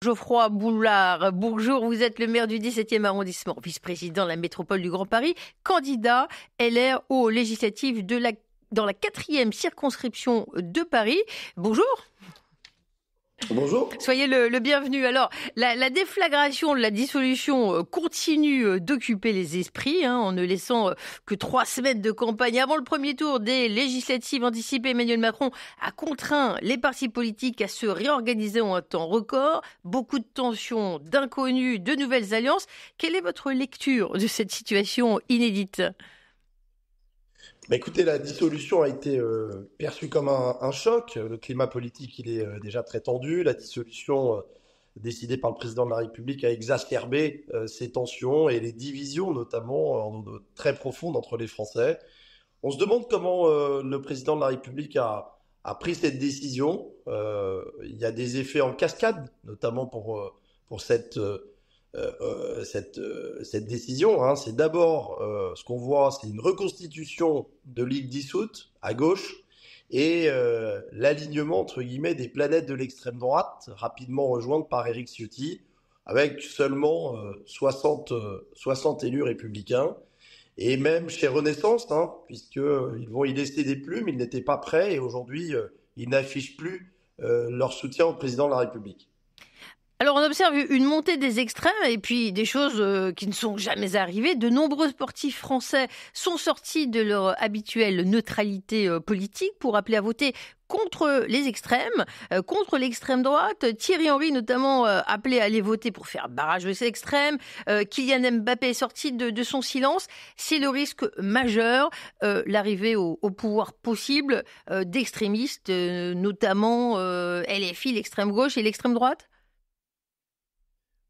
Geoffroy Boulard, bonjour, vous êtes le maire du 17e arrondissement, vice-président de la métropole du Grand Paris, candidat LR aux législatives dans la 4e circonscription de Paris. Bonjour. Bonjour. Soyez le bienvenu. Alors, la déflagration de la dissolution continue d'occuper les esprits, en ne laissant que 3 semaines de campagne avant le premier tour des législatives anticipées. Emmanuel Macron a contraint les partis politiques à se réorganiser en un temps record. Beaucoup de tensions, d'inconnus, de nouvelles alliances. Quelle est votre lecture de cette situation inédite ? Écoutez, la dissolution a été perçue comme un choc. Le climat politique, il est déjà très tendu. La dissolution décidée par le président de la République a exacerbé ces tensions et les divisions, notamment très profondes entre les Français. On se demande comment le président de la République a pris cette décision. Il y a des effets en cascade, notamment pour cette décision. C'est d'abord, ce qu'on voit, c'est une reconstitution de Ligue dissoute à gauche et l'alignement, entre guillemets, des planètes de l'extrême droite, rapidement rejointes par Éric Ciotti, avec seulement 60 élus républicains. Et même chez Renaissance, puisqu'ils vont y laisser des plumes, ils n'étaient pas prêts et aujourd'hui, ils n'affichent plus leur soutien au président de la République. Alors on observe une montée des extrêmes et puis des choses qui ne sont jamais arrivées. De nombreux sportifs français sont sortis de leur habituelle neutralité politique pour appeler à voter contre les extrêmes, contre l'extrême droite. Thierry Henry notamment appelé à aller voter pour faire barrage de ces extrêmes. Kylian Mbappé est sorti de son silence. C'est le risque majeur, l'arrivée au pouvoir possible d'extrémistes, notamment LFI, l'extrême gauche et l'extrême droite.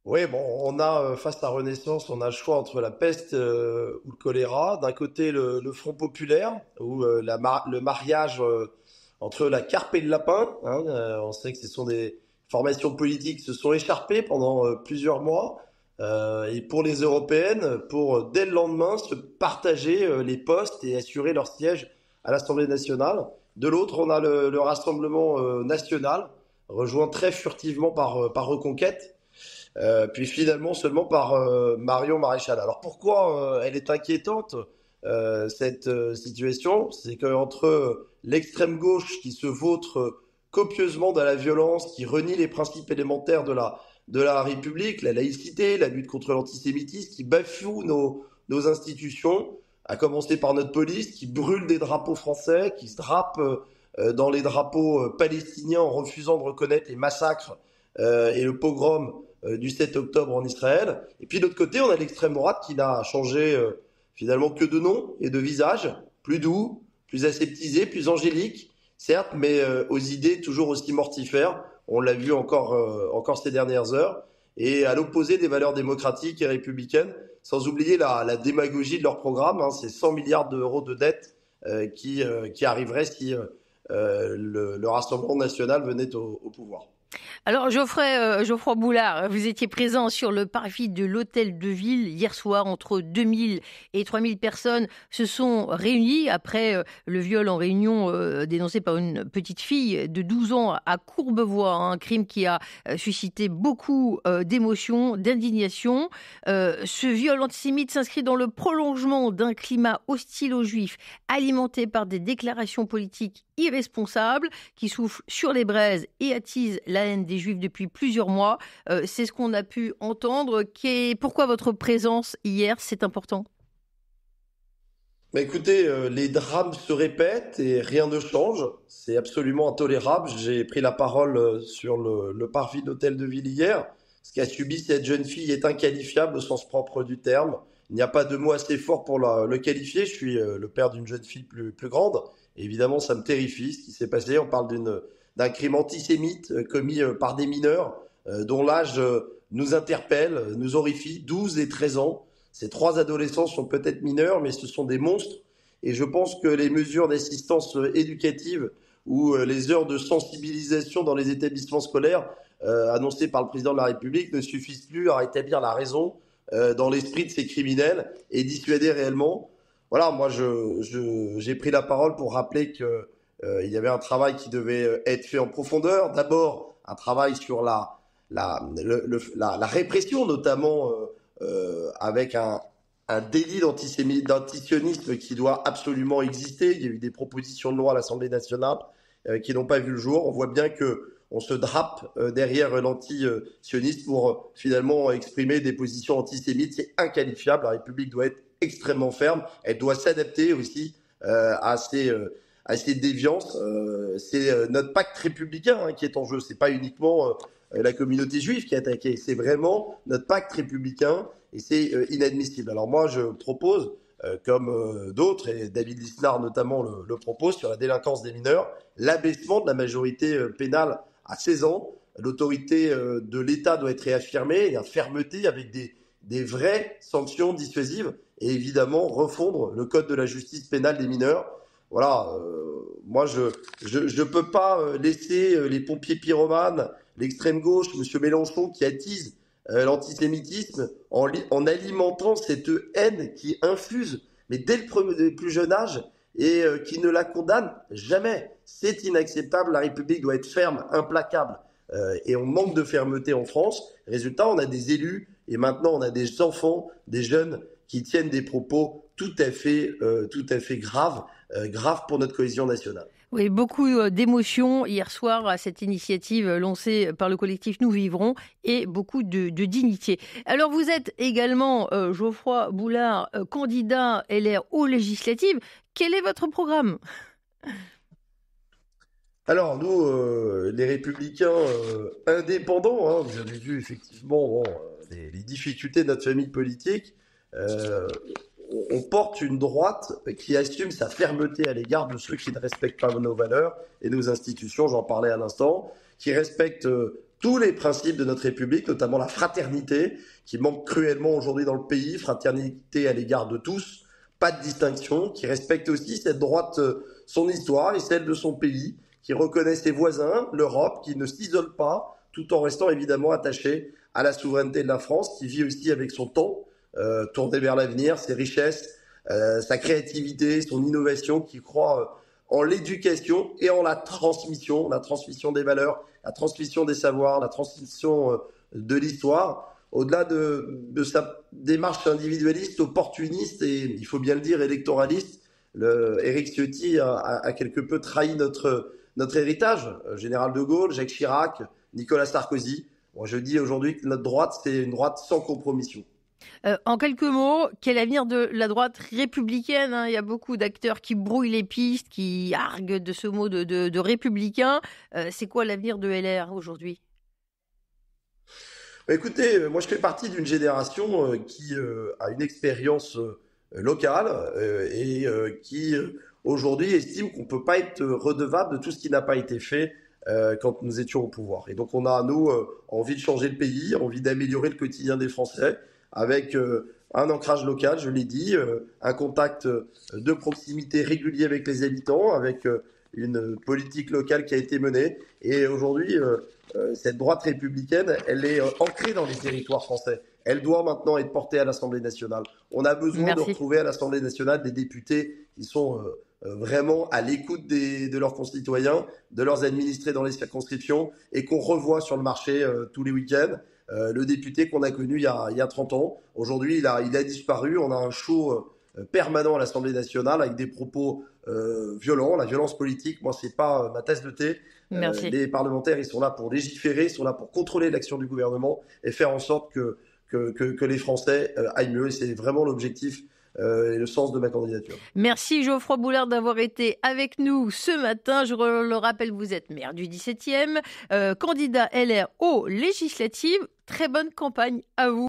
Oui, bon, on a face à Renaissance, on a le choix entre la peste ou le choléra. D'un côté, le Front populaire, ou le mariage entre la carpe et le lapin. On sait que ce sont des formations politiques qui se sont écharpées pendant plusieurs mois. Et pour les européennes, pour dès le lendemain se partager les postes et assurer leur siège à l'Assemblée nationale. De l'autre, on a le Rassemblement national, rejoint très furtivement par Reconquête. Puis finalement seulement par Marion Maréchal. Alors pourquoi elle est inquiétante, cette situation? C'est qu'entre l'extrême gauche qui se vautre copieusement dans la violence, qui renie les principes élémentaires de la République, la laïcité, la lutte contre l'antisémitisme, qui bafoue nos institutions, à commencer par notre police, qui brûle des drapeaux français, qui se drape dans les drapeaux palestiniens en refusant de reconnaître les massacres et le pogrom du 7 octobre en Israël. Et puis de l'autre côté, on a l'extrême droite qui n'a changé finalement que de nom et de visage, plus doux, plus aseptisé, plus angélique, certes, mais aux idées toujours aussi mortifères. On l'a vu encore ces dernières heures. Et à l'opposé des valeurs démocratiques et républicaines, sans oublier la démagogie de leur programme, c'est 100 milliards d'euros de dette qui arriverait si le Rassemblement national venait au pouvoir. Alors Geoffroy Boulard, vous étiez présent sur le parvis de l'hôtel de ville hier soir. Entre 2000 et 3000 personnes se sont réunies après le viol en réunion dénoncé par une petite fille de 12 ans à Courbevoie, un crime qui a suscité beaucoup d'émotions, d'indignation. Ce viol antisémite s'inscrit dans le prolongement d'un climat hostile aux Juifs, alimenté par des déclarations politiques irresponsables qui soufflent sur les braises et attisent la haine des Juifs depuis plusieurs mois. C'est ce qu'on a pu entendre. Pourquoi votre présence hier, c'est important ? Écoutez, les drames se répètent et rien ne change. C'est absolument intolérable. J'ai pris la parole sur le parvis de l'hôtel de ville hier. Ce qu'a subi cette jeune fille est inqualifiable au sens propre du terme. Il n'y a pas de mot assez fort pour le qualifier. Je suis le père d'une jeune fille plus grande. Et évidemment, ça me terrifie ce qui s'est passé. On parle d'un crime antisémite commis par des mineurs dont l'âge nous interpelle, nous horrifie, 12 et 13 ans. Ces 3 adolescents sont peut-être mineurs, mais ce sont des monstres. Et je pense que les mesures d'assistance éducative ou les heures de sensibilisation dans les établissements scolaires annoncées par le président de la République ne suffisent plus à rétablir la raison dans l'esprit de ces criminels et dissuader réellement. Voilà, moi j'ai pris la parole pour rappeler qu'il y avait un travail qui devait être fait en profondeur. D'abord, un travail sur la répression, notamment avec un délit d'antisionisme qui doit absolument exister. Il y a eu des propositions de loi à l'Assemblée nationale qui n'ont pas vu le jour. On voit bien que on se drape derrière l'anti-sionisme pour finalement exprimer des positions antisémites. C'est inqualifiable. La République doit être extrêmement ferme. Elle doit s'adapter aussi à ces déviances. C'est notre pacte républicain qui est en jeu. C'est pas uniquement la communauté juive qui est attaquée. C'est vraiment notre pacte républicain et c'est inadmissible. Alors moi, je propose, comme d'autres, et David Lisnard notamment le propose, sur la délinquance des mineurs, l'abaissement de la majorité pénale à 16 ans. L'autorité de l'État doit être réaffirmée et la fermeté avec des vraies sanctions dissuasives et évidemment refondre le code de la justice pénale des mineurs. Voilà, moi je peux pas laisser les pompiers pyromanes, l'extrême gauche, M. Mélenchon qui attise l'antisémitisme en alimentant cette haine qui infuse, mais dès le plus jeune âge, et qui ne la condamne jamais. C'est inacceptable, la République doit être ferme, implacable, et on manque de fermeté en France. Résultat, on a des élus, et maintenant on a des enfants, des jeunes qui tiennent des propos tout à fait graves, graves pour notre cohésion nationale. Oui, beaucoup d'émotions hier soir à cette initiative lancée par le collectif Nous Vivrons et beaucoup de dignité. Alors vous êtes également, Geoffroy Boulard, candidat LR aux législatives. Quel est votre programme ? Alors nous, les républicains indépendants, vous avez vu effectivement les difficultés de notre famille politique, on porte une droite qui assume sa fermeté à l'égard de ceux qui ne respectent pas nos valeurs et nos institutions, j'en parlais à l'instant, qui respectent tous les principes de notre République, notamment la fraternité, qui manque cruellement aujourd'hui dans le pays, fraternité à l'égard de tous, pas de distinction, qui respecte aussi cette droite, son histoire et celle de son pays, qui reconnaît ses voisins, l'Europe, qui ne s'isole pas, tout en restant évidemment attaché à la souveraineté de la France, qui vit aussi avec son temps, tourné vers l'avenir, ses richesses, sa créativité, son innovation, qui croit en l'éducation et en la transmission des valeurs, la transmission des savoirs, la transmission de l'histoire, au-delà de sa démarche individualiste, opportuniste et, il faut bien le dire, électoraliste. Éric Ciotti a quelque peu trahi notre héritage. Général de Gaulle, Jacques Chirac, Nicolas Sarkozy. Moi, je dis aujourd'hui que notre droite, c'est une droite sans compromission. En quelques mots, quel avenir de la droite républicaine ? Il y a beaucoup d'acteurs qui brouillent les pistes, qui arguent de ce mot de républicain. C'est quoi l'avenir de LR aujourd'hui ? Écoutez, moi je fais partie d'une génération qui a une expérience locale et qui aujourd'hui estime qu'on ne peut pas être redevable de tout ce qui n'a pas été fait quand nous étions au pouvoir. Et donc on a, nous, envie de changer le pays, envie d'améliorer le quotidien des Français avec un ancrage local, je l'ai dit, un contact de proximité régulier avec les habitants, avec une politique locale qui a été menée. Et aujourd'hui, cette droite républicaine, elle est ancrée dans les territoires français. Elle doit maintenant être portée à l'Assemblée nationale. On a besoin de retrouver à l'Assemblée nationale des députés qui sont vraiment à l'écoute de leurs concitoyens, de leurs administrés dans les circonscriptions et qu'on revoit sur le marché tous les week-ends. Le député qu'on a connu il y a 30 ans, aujourd'hui il a disparu. On a un show permanent à l'Assemblée nationale avec des propos violents, la violence politique. Moi, c'est pas ma tasse de thé. Les parlementaires, ils sont là pour légiférer, ils sont là pour contrôler l'action du gouvernement et faire en sorte que les Français aillent mieux. Et c'est vraiment l'objectif et le sens de ma candidature. Merci Geoffroy Boulard d'avoir été avec nous ce matin. Je le rappelle, vous êtes maire du 17e, candidat LR aux législatives. Très bonne campagne à vous.